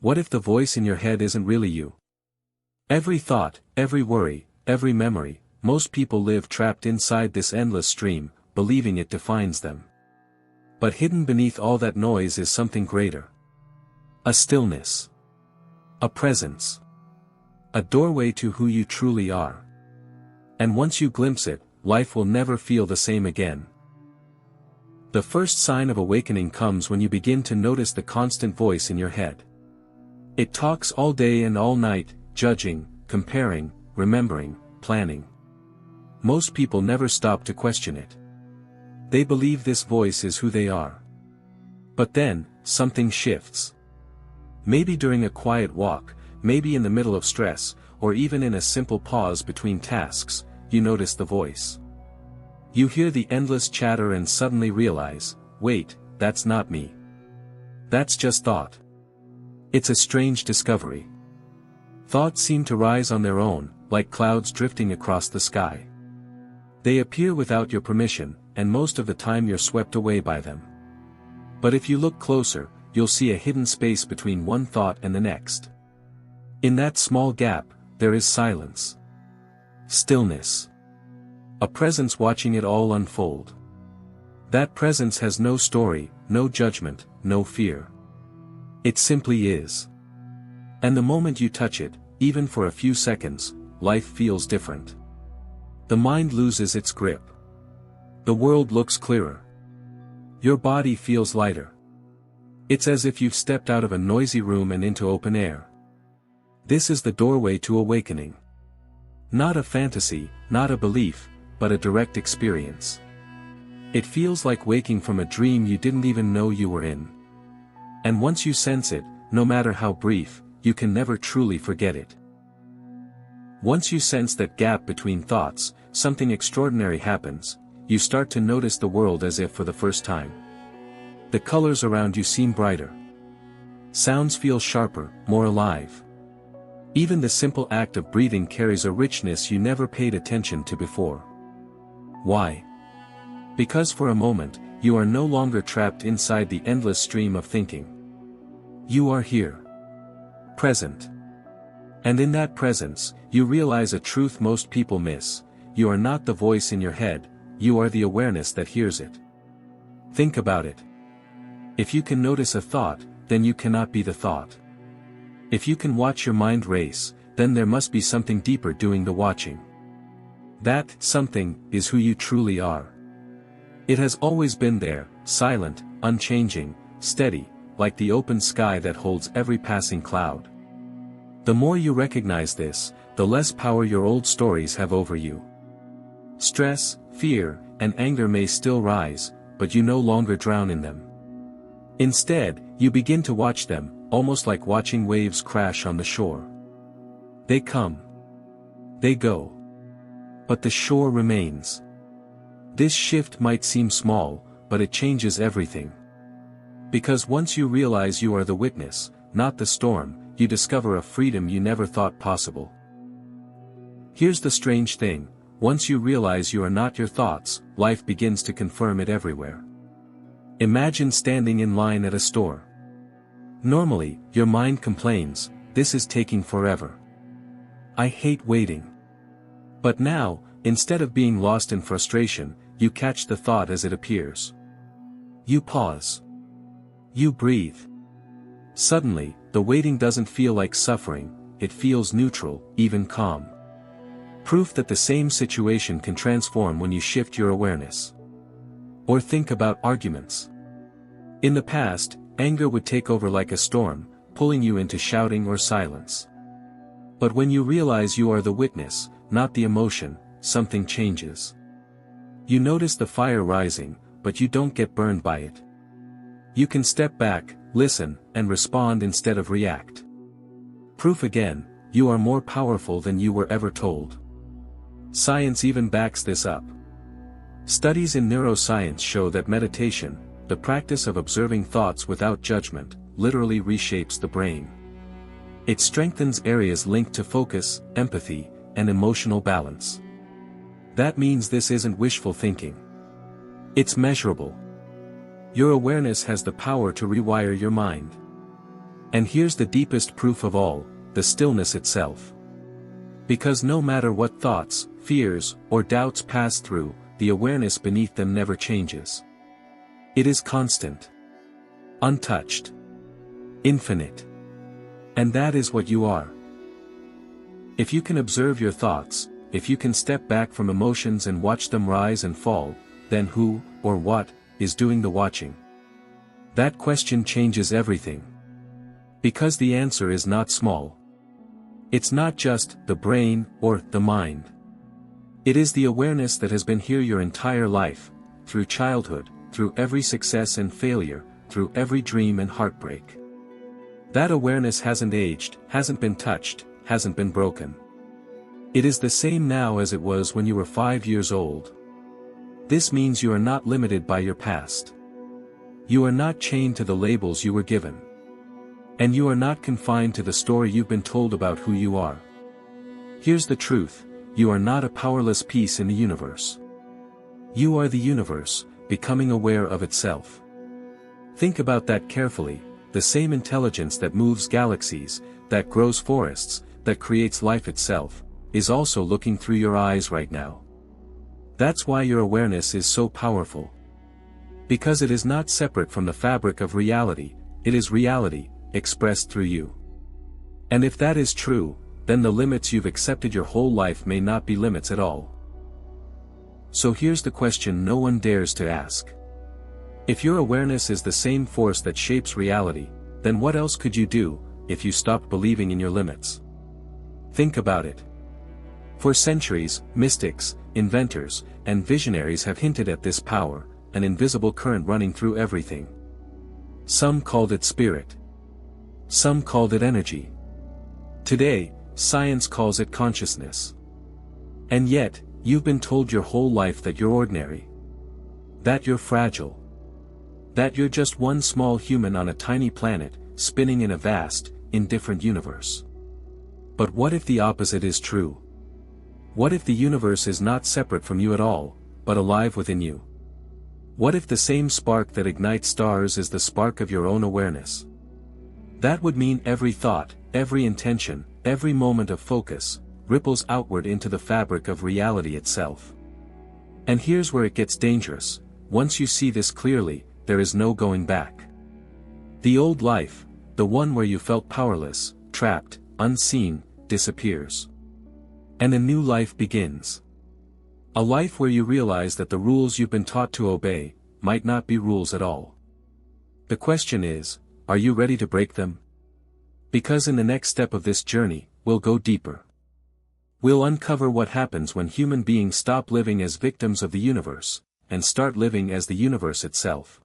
What if the voice in your head isn't really you? Every thought, every worry, every memory, most people live trapped inside this endless stream, believing it defines them. But hidden beneath all that noise is something greater. A stillness. A presence. A doorway to who you truly are. And once you glimpse it, life will never feel the same again. The first sign of awakening comes when you begin to notice the constant voice in your head. It talks all day and all night, judging, comparing, remembering, planning. Most people never stop to question it. They believe this voice is who they are. But then, something shifts. Maybe during a quiet walk, maybe in the middle of stress, or even in a simple pause between tasks, you notice the voice. You hear the endless chatter and suddenly realize, wait, that's not me. That's just thought. It's a strange discovery. Thoughts seem to rise on their own, like clouds drifting across the sky. They appear without your permission, and most of the time you're swept away by them. But if you look closer, you'll see a hidden space between one thought and the next. In that small gap, there is silence. Stillness. A presence watching it all unfold. That presence has no story, no judgment, no fear. It simply is. And the moment you touch it, even for a few seconds, life feels different. The mind loses its grip. The world looks clearer. Your body feels lighter. It's as if you've stepped out of a noisy room and into open air. This is the doorway to awakening. Not a fantasy, not a belief, but a direct experience. It feels like waking from a dream you didn't even know you were in. And once you sense it, no matter how brief, you can never truly forget it. Once you sense that gap between thoughts, something extraordinary happens. You start to notice the world as if for the first time. The colors around you seem brighter. Sounds feel sharper, more alive. Even the simple act of breathing carries a richness you never paid attention to before. Why? Because for a moment, you are no longer trapped inside the endless stream of thinking. You are here. Present. And in that presence, you realize a truth most people miss. You are not the voice in your head, you are the awareness that hears it. Think about it. If you can notice a thought, then you cannot be the thought. If you can watch your mind race, then there must be something deeper doing the watching. That something is who you truly are. It has always been there, silent, unchanging, steady, like the open sky that holds every passing cloud. The more you recognize this, the less power your old stories have over you. Stress, fear, and anger may still rise, but you no longer drown in them. Instead, you begin to watch them, almost like watching waves crash on the shore. They come. They go. But the shore remains. This shift might seem small, but it changes everything. Because once you realize you are the witness, not the storm, you discover a freedom you never thought possible. Here's the strange thing, once you realize you are not your thoughts, life begins to confirm it everywhere. Imagine standing in line at a store. Normally, your mind complains, this is taking forever. I hate waiting. But now, instead of being lost in frustration, you catch the thought as it appears. You pause. You breathe. Suddenly, the waiting doesn't feel like suffering, it feels neutral, even calm. Proof that the same situation can transform when you shift your awareness. Or think about arguments. In the past, anger would take over like a storm, pulling you into shouting or silence. But when you realize you are the witness, not the emotion, something changes. You notice the fire rising, but you don't get burned by it. You can step back, listen, and respond instead of react. Proof again, you are more powerful than you were ever told. Science even backs this up. Studies in neuroscience show that meditation, the practice of observing thoughts without judgment, literally reshapes the brain. It strengthens areas linked to focus, empathy, and emotional balance. That means this isn't wishful thinking. It's measurable. Your awareness has the power to rewire your mind. And here's the deepest proof of all, the stillness itself. Because no matter what thoughts, fears, or doubts pass through, the awareness beneath them never changes. It is constant, untouched, infinite. And that is what you are. If you can observe your thoughts, if you can step back from emotions and watch them rise and fall, then who, or what, is doing the watching? That question changes everything. Because the answer is not small. It's not just the brain or the mind. It is the awareness that has been here your entire life, through childhood, through every success and failure, through every dream and heartbreak. That awareness hasn't aged, hasn't been touched, hasn't been broken. It is the same now as it was when you were 5 years old. This means you are not limited by your past. You are not chained to the labels you were given. And you are not confined to the story you've been told about who you are. Here's the truth, you are not a powerless piece in the universe. You are the universe, becoming aware of itself. Think about that carefully, the same intelligence that moves galaxies, that grows forests, that creates life itself, is also looking through your eyes right now. That's why your awareness is so powerful. Because it is not separate from the fabric of reality, it is reality, expressed through you. And if that is true, then the limits you've accepted your whole life may not be limits at all. So here's the question no one dares to ask. If your awareness is the same force that shapes reality, then what else could you do, if you stopped believing in your limits? Think about it. For centuries, mystics, inventors, and visionaries have hinted at this power, an invisible current running through everything. Some called it spirit. Some called it energy. Today, science calls it consciousness. And yet, you've been told your whole life that you're ordinary. That you're fragile. That you're just one small human on a tiny planet, spinning in a vast, indifferent universe. But what if the opposite is true? What if the universe is not separate from you at all, but alive within you? What if the same spark that ignites stars is the spark of your own awareness? That would mean every thought, every intention, every moment of focus, ripples outward into the fabric of reality itself. And here's where it gets dangerous. Once you see this clearly, there is no going back. The old life, the one where you felt powerless, trapped, unseen, disappears. And a new life begins. A life where you realize that the rules you've been taught to obey, might not be rules at all. The question is, are you ready to break them? Because in the next step of this journey, we'll go deeper. We'll uncover what happens when human beings stop living as victims of the universe, and start living as the universe itself.